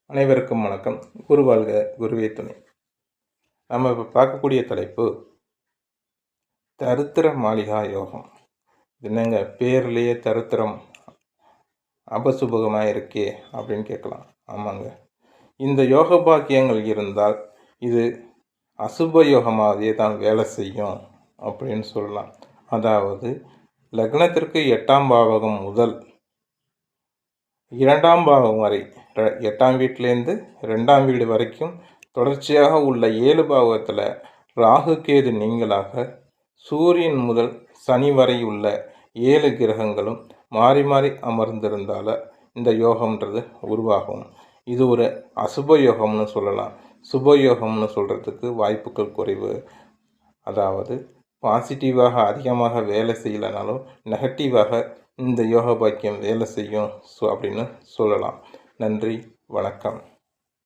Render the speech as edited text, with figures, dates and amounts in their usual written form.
அனைவருக்கும் வணக்கம். குரு வாழ்க, குருவே துணை. நம்ம இப்போ பார்க்கக்கூடிய தலைப்பு தருத்திர மாளிகா யோகம். என்னங்க பேர்லேயே தருத்திரம் அபசுபகமாக இருக்கே அப்படின்னு கேட்கலாம். ஆமாங்க, இந்த யோக பாக்கியங்கள் இருந்தால் இது அசுப யோகமாகவே தான் வேலை செய்யும் அப்படின்னு சொல்லலாம். அதாவது லக்னத்திற்கு 8ஆம் பாவகம் முதல் 2ஆம் பாவம் வரை, 8ஆம் வீட்டிலேருந்து 2ஆம் வீடு வரைக்கும் தொடர்ச்சியாக உள்ள 7 பாவகத்தில் ராகு கேது நீங்களாக சூரியன் முதல் சனி வரை உள்ள 7 கிரகங்களும் மாறி மாறி அமர்ந்திருந்தால இந்த யோகம்ன்றது உருவாகும். இது ஒரு அசுப யோகம்னு சொல்லலாம். சுப யோகம்னு சொல்கிறதுக்கு வாய்ப்புகள் குறைவு. அதாவது பாசிட்டிவாக அதிகமாக வேலை செய்யலைனாலும் நெகட்டிவாக இந்த யோக பாக்கியம் வேலை செய்யும் அப்படின்னு சொல்லலாம். நன்றி, வணக்கம்.